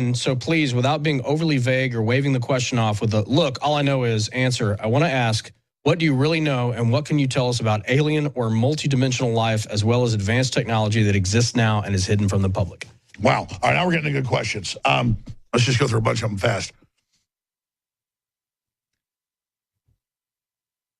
And so please, without being overly vague or waving the question off with a, look, all I know is answer, I want to ask, what do you really know, and what can you tell us about alien or multidimensional life, as well as advanced technology that exists now and is hidden from the public? Wow. All right, now we're getting to good questions. Let's just go through a bunch of them fast.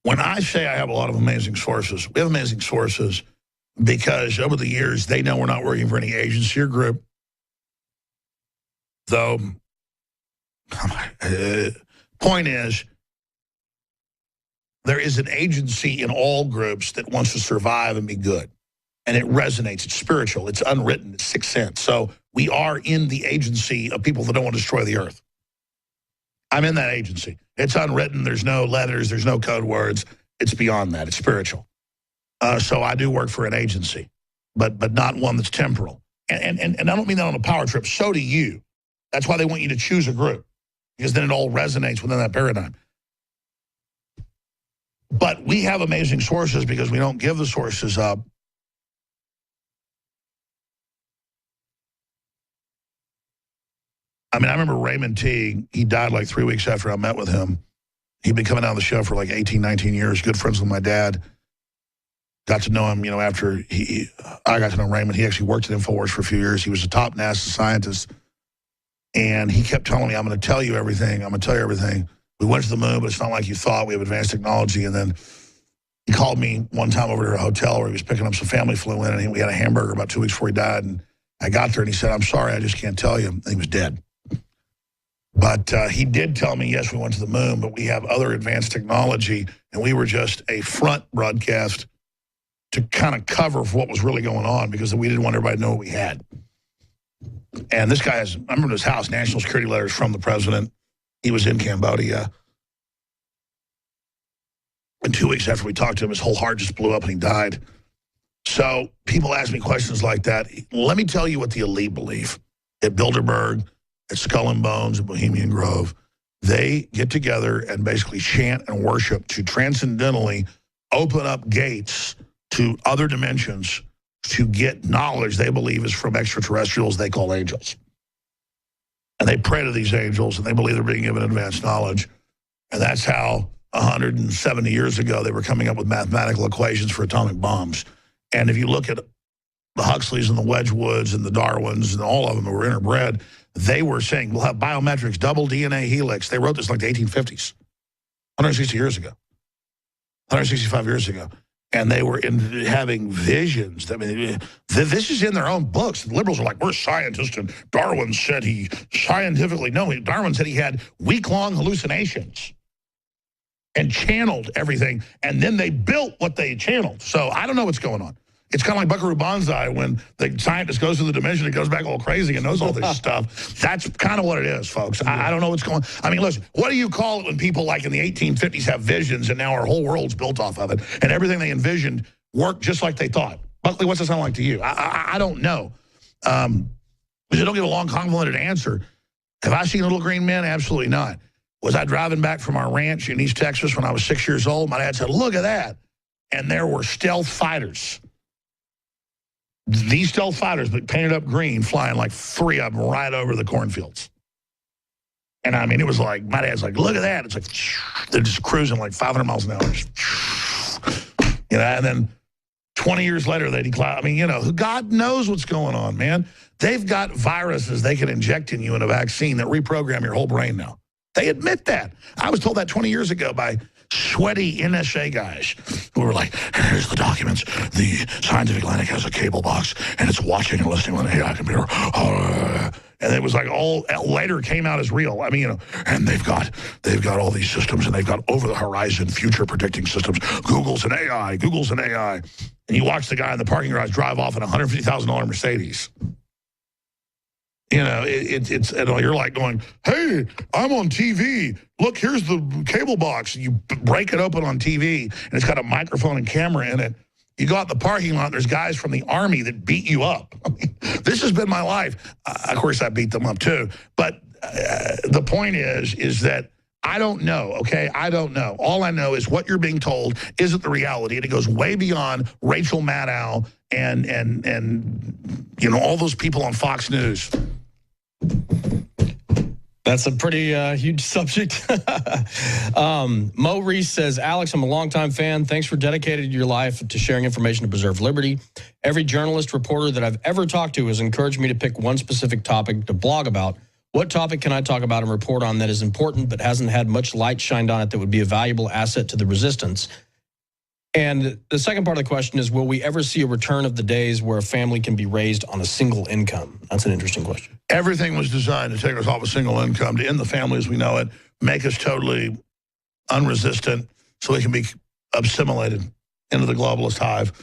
When I say I have a lot of amazing sources, we have amazing sources because over the years, they know we're not working for any agency or group. Though, point is, there is an agency in all groups that wants to survive and be good. And it resonates. It's spiritual. It's unwritten. It's sixth sense. So we are in the agency of people that don't want to destroy the earth. I'm in that agency. It's unwritten. There's no letters. There's no code words. It's beyond that. It's spiritual. So I do work for an agency, but not one that's temporal. And I don't mean that on a power trip. So do you. That's why they want you to choose a group, because then it all resonates within that paradigm. But we have amazing sources because we don't give the sources up. I mean, I remember Raymond Teague. He died like 3 weeks after I met with him. He'd been coming on the show for like 18, 19 years, good friends with my dad. Got to know him, you know, after I got to know Raymond. He actually worked at InfoWars for a few years. He was a top NASA scientist. And he kept telling me, I'm going to tell you everything. I'm going to tell you everything. We went to the moon, but it's not like you thought. We have advanced technology. And then he called me one time over to a hotel where he was picking up some family flew in, and we had a hamburger about 2 weeks before he died. And I got there, and he said, I'm sorry, I just can't tell you. And he was dead. But he did tell me, yes, we went to the moon, but we have other advanced technology, and we were just a front broadcast to kind of cover for what was really going on because we didn't want everybody to know what we had. And this guy has, I remember his house, national security letters from the president. He was in Cambodia. And 2 weeks after we talked to him, his whole heart just blew up and he died. So people ask me questions like that. Let me tell you what the elite believe. At Bilderberg, at Skull and Bones, at Bohemian Grove, they get together and basically chant and worship to transcendentally open up gates to other dimensions to get knowledge they believe is from extraterrestrials they call angels. And they pray to these angels, and they believe they're being given advanced knowledge. And that's how 170 years ago they were coming up with mathematical equations for atomic bombs. And if you look at the Huxleys and the Wedgwoods and the Darwins and all of them who were interbred, they were saying, we'll have biometrics, double DNA helix. They wrote this in like the 1850s, 160 years ago, 165 years ago. And they were having visions. I mean, this is in their own books. The liberals are like, we're scientists, and Darwin said he scientifically, no, Darwin said he had week-long hallucinations and channeled everything, and then they built what they channeled. So I don't know what's going on. It's kind of like Buckaroo Banzai when the scientist goes to the dimension and goes back all crazy and knows all this stuff. That's kind of what it is, folks. I don't know what's going on. I mean, listen, what do you call it when people like in the 1850s have visions and now our whole world's built off of it and everything they envisioned worked just like they thought? Buckley, what's that sound like to you? I don't know. Because you don't give a long, convoluted answer. Have I seen Little Green Men? Absolutely not. Was I driving back from our ranch in East Texas when I was 6 years old? My dad said, look at that. And there were stealth fighters. These stealth fighters, but painted up green, flying like 3 of them right over the cornfields. And I mean, it was like, my dad's like, look at that. It's like, they're just cruising like 500 miles an hour. You know, and then 20 years later, they decline. I mean, you know, God knows what's going on, man. They've got viruses they can inject in you in a vaccine that reprogram your whole brain now. They admit that. I was told that 20 years ago by sweaty NSA guys who were like, here's the documents. The Scientific Atlantic has a cable box, and it's watching and listening on an AI computer. And it was like all later came out as real. I mean, you know, and they've got all these systems, and they've got over-the-horizon future predicting systems. Google's an AI. Google's an AI. And you watch the guy in the parking garage drive off in a $150,000 Mercedes. You know, it's and you're like going, hey, I'm on TV. Look, here's the cable box. You break it open on TV, and it's got a microphone and camera in it. You go out in the parking lot, there's guys from the Army that beat you up. I mean, this has been my life. Of course, I beat them up too. But the point is that I don't know, okay? I don't know. All I know is what you're being told isn't the reality, and it goes way beyond Rachel Maddow and you know, all those people on Fox News. That's a pretty huge subject. Mo Reese says, Alex, I'm a longtime fan. Thanks for dedicating your life to sharing information to preserve liberty. Every journalist, reporter that I've ever talked to has encouraged me to pick one specific topic to blog about. What topic can I talk about and report on that is important but hasn't had much light shined on it that would be a valuable asset to the resistance? And the second part of the question is, will we ever see a return of the days where a family can be raised on a single income? That's an interesting question. Everything was designed to take us off a single income, to end the family as we know it, make us totally unresistant so we can be assimilated into the globalist hive.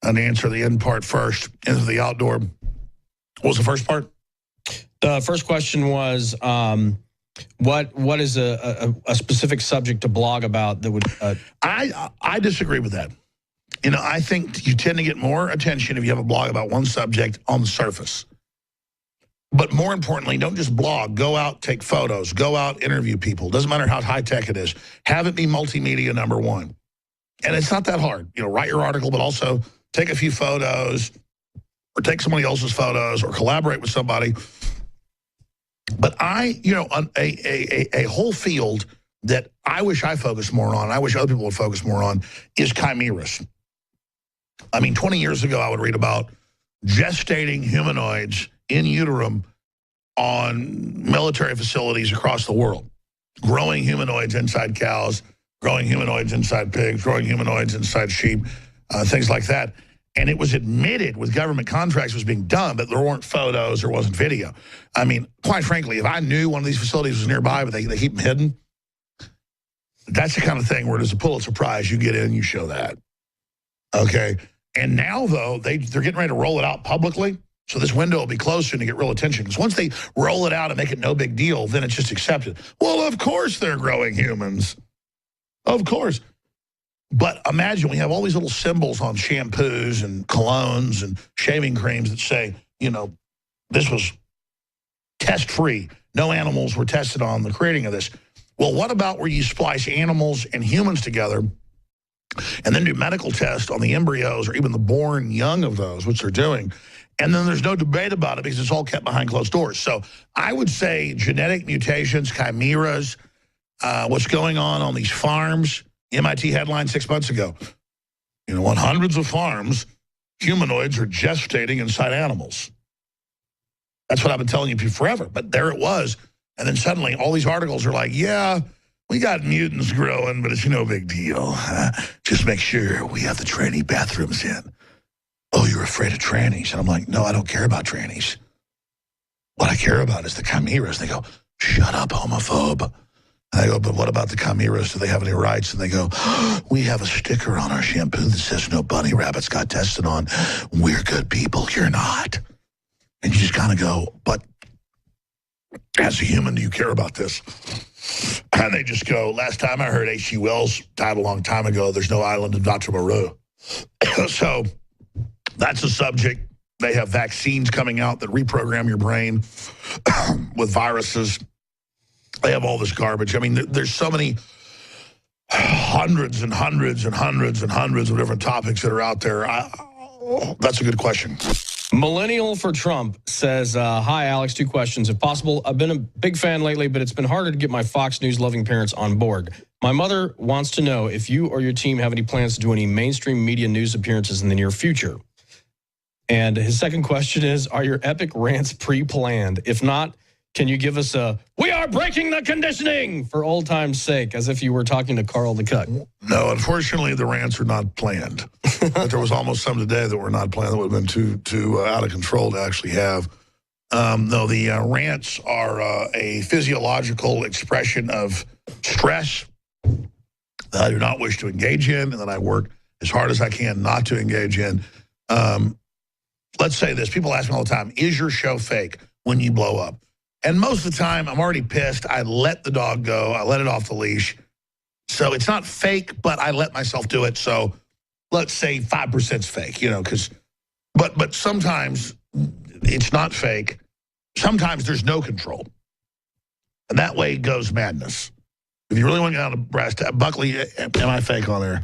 And to answer the end part first, into the outdoor. What was the first part? The first question was, what is a specific subject to blog about that would... I disagree with that. You know, I think you tend to get more attention if you have a blog about one subject on the surface. But more importantly, don't just blog. Go out, take photos. Go out, interview people. Doesn't matter how high-tech it is. Have it be multimedia number one. And it's not that hard. You know, write your article, but also take a few photos or take somebody else's photos or collaborate with somebody. But a whole field that I wish I focused more on, I wish other people would focus more on, is chimeras. I mean, 20 years ago, I would read about gestating humanoids in utero on military facilities across the world, growing humanoids inside cows, growing humanoids inside pigs, growing humanoids inside sheep, things like that. And it was admitted with government contracts was being done, but there weren't photos, there wasn't video. I mean, quite frankly, if I knew one of these facilities was nearby, but they keep them hidden, that's the kind of thing where there's a Pulitzer Prize. You get in, you show that. Okay? And now, though, they're getting ready to roll it out publicly, so this window will be closed soon to get real attention. Because once they roll it out and make it no big deal, then it's just accepted. Well, of course they're growing humans. Of course. But imagine we have all these little symbols on shampoos and colognes and shaving creams that say, you know, this was test-free. No animals were tested on the creating of this. Well, what about where you splice animals and humans together and then do medical tests on the embryos or even the born young of those, which they're doing, and then there's no debate about it because it's all kept behind closed doors. So I would say genetic mutations, chimeras, what's going on these farms. MIT headline 6 months ago. You know, on hundreds of farms, humanoids are gestating inside animals. That's what I've been telling you forever. But there it was. And then suddenly all these articles are like, yeah, we got mutants growing, but it's no big deal. Just make sure we have the tranny bathrooms in. Oh, you're afraid of trannies. And I'm like, no, I don't care about trannies. What I care about is the chimeras. They go, shut up, homophobe. And I go, but what about the chimeras? Do they have any rights? And they go, we have a sticker on our shampoo that says no bunny rabbits got tested on. We're good people. You're not. And you just kind of go, but as a human, do you care about this? And they just go, last time I heard H.G. Wells died a long time ago. There's no island of Dr. Moreau. So that's a subject. They have vaccines coming out that reprogram your brain with viruses. They have all this garbage. I mean, there's so many hundreds and hundreds and hundreds and hundreds of different topics that are out there. That's a good question. Millennial for Trump says, hi, Alex, 2 questions. If possible, I've been a big fan lately, but it's been harder to get my Fox News-loving parents on board. My mother wants to know if you or your team have any plans to do any mainstream media news appearances in the near future. And his second question is, are your epic rants pre-planned? If not, can you give us a, we are breaking the conditioning for old time's sake, as if you were talking to Carl the Cook? No, unfortunately, the rants are not planned. But there was almost some today that were not planned that would have been too out of control to actually have. No, the rants are a physiological expression of stress that I do not wish to engage in and that I work as hard as I can not to engage in. Let's say this. People ask me all the time, is your show fake when you blow up? And most of the time, I'm already pissed. I let the dog go. I let it off the leash. So it's not fake, but I let myself do it. So let's say 5% is fake, you know, because, but sometimes it's not fake. Sometimes there's no control. And that way goes madness. If you really want to get out of brass, Buckley, am I fake on there?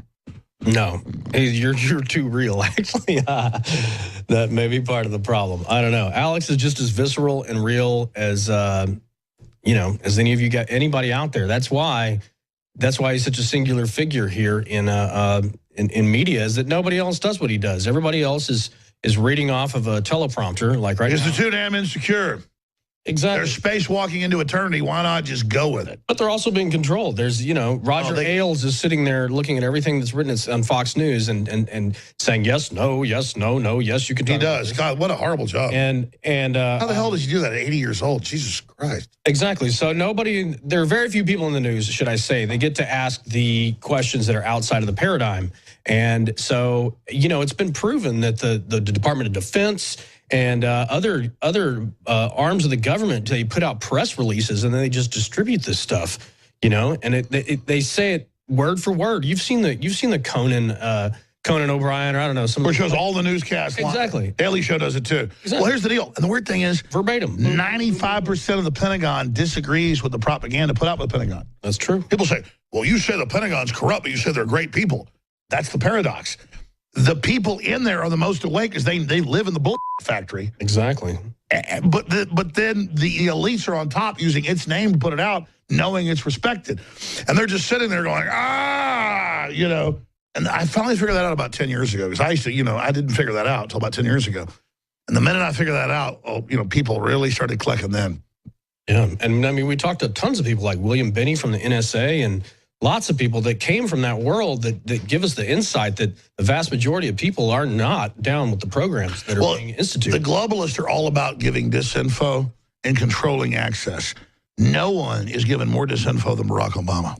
No, you're too real, actually. That may be part of the problem. I don't know. Alex is just as visceral and real as, as any of you got anybody out there. That's why he's such a singular figure here in media, is that nobody else does what he does. Everybody else is reading off of a teleprompter, like right now. Because they're too damn insecure. Exactly. They're spacewalking into eternity. Why not just go with it? But they're also being controlled. There's, Roger Ailes is sitting there looking at everything that's written on Fox News and saying yes, no, no, yes, you can. He does. God, what a horrible job. And how the hell does he do that at 80 years old? Jesus Christ. Exactly. So there are very few people in the news, should I say, they get to ask the questions that are outside of the paradigm. And so, it's been proven that the Department of Defense and other arms of the government, they put out press releases and then they just distribute this stuff, and they say it word for word. You've seen the Conan O'Brien, or I don't know, where it shows all the newscasts. Exactly. Daily Show does it too. Exactly. Well, here's the deal. And the weird thing is, verbatim, 95% of the Pentagon disagrees with the propaganda put out by the Pentagon. That's true. People say, well, you say the Pentagon's corrupt, but you say they're great people. That's the paradox. The people in there are the most awake because they live in the bull factory. Exactly. But then the elites are on top using its name to put it out, knowing it's respected. And they're just sitting there going, And I finally figured that out about 10 years ago, because I used to, I didn't figure that out until about 10 years ago. And the minute I figured that out, people really started clicking then. Yeah. And I mean, we talked to tons of people like William Binney from the NSA and lots of people that came from that world that give us the insight that the vast majority of people are not down with the programs that are being instituted. The globalists are all about giving disinfo and controlling access. No one is given more disinfo than Barack Obama.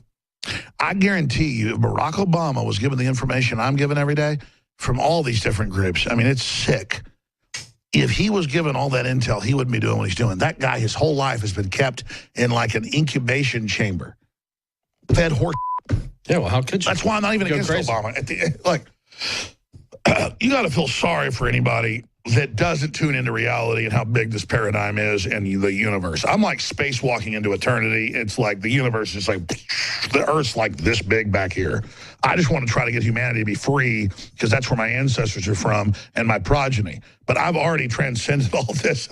I guarantee you, if Barack Obama was given the information I'm given every day from all these different groups, I mean, it's sick. If he was given all that intel, he wouldn't be doing what he's doing. That guy, his whole life has been kept in like an incubation chamber. Fed horse. Yeah, well, how could you? That's why I'm not even against Obama. At the end, you got to feel sorry for anybody that doesn't tune into reality and how big this paradigm is and the universe. I'm like spacewalking into eternity. It's like the universe is like, the Earth's like this big back here. I just want to try to get humanity to be free because that's where my ancestors are from and my progeny. But I've already transcended all this.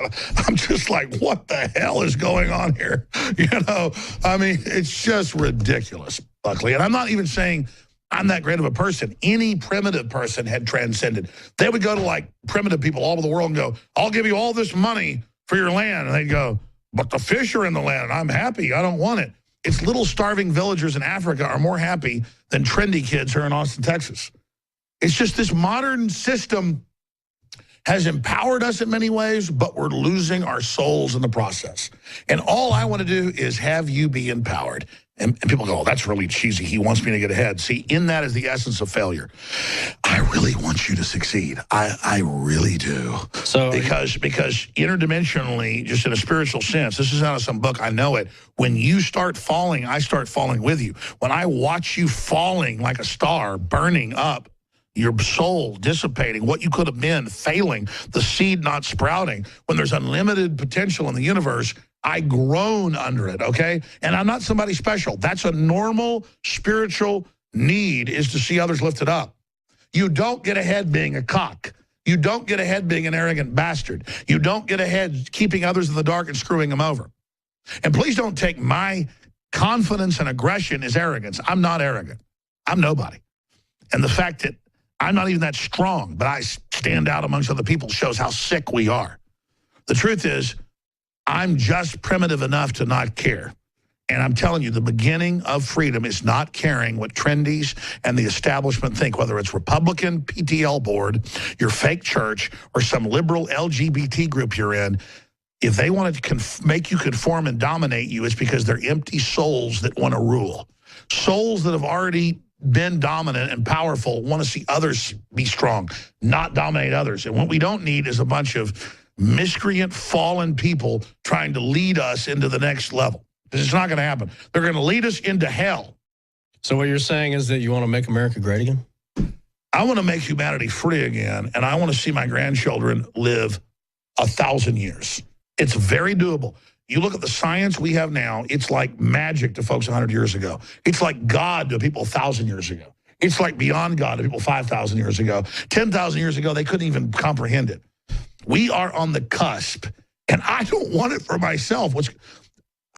I'm just like, what the hell is going on here? I mean, it's just ridiculous, Buckley. And I'm not even saying I'm that great of a person. Any primitive person had transcended. They would go to like primitive people all over the world and go, I'll give you all this money for your land. And they'd go, but the fish are in the land and I'm happy. I don't want it. It's little starving villagers in Africa are more happy than trendy kids here in Austin, Texas. It's just this modern system has empowered us in many ways, but we're losing our souls in the process. And all I want to do is have you be empowered. And people go, oh, that's really cheesy. He wants me to get ahead. See, in that is the essence of failure. I really want you to succeed. I really do. So because interdimensionally, just in a spiritual sense, this is out of some book, I know it. When you start falling, I start falling with you. When I watch you falling like a star, burning up, your soul dissipating, what you could have been, failing, the seed not sprouting, when there's unlimited potential in the universe, I groan under it, okay? And I'm not somebody special. That's a normal spiritual need, is to see others lifted up. You don't get ahead being a cock. You don't get ahead being an arrogant bastard. You don't get ahead keeping others in the dark and screwing them over. And please don't take my confidence and aggression as arrogance. I'm not arrogant. I'm nobody. And the fact that I'm not even that strong, but I stand out amongst other people shows how sick we are. The truth is, I'm just primitive enough to not care. And I'm telling you, the beginning of freedom is not caring what trendies and the establishment think, whether it's Republican, PTL board, your fake church, or some liberal LGBT group you're in. If they want to make you conform and dominate you, it's because they're empty souls that want to rule. Souls that have already been dominant and powerful want to see others be strong, not dominate others. And what we don't need is a bunch of miscreant, fallen people trying to lead us into the next level. Because it's not going to happen. They're going to lead us into hell. So what you're saying is that you want to make America great again? I want to make humanity free again, and I want to see my grandchildren live 1,000 years. It's very doable. You look at the science we have now, it's like magic to folks 100 years ago. It's like God to people 1,000 years ago. It's like beyond God to people 5,000 years ago. 10,000 years ago, they couldn't even comprehend it. We are on the cusp, and I don't want it for myself.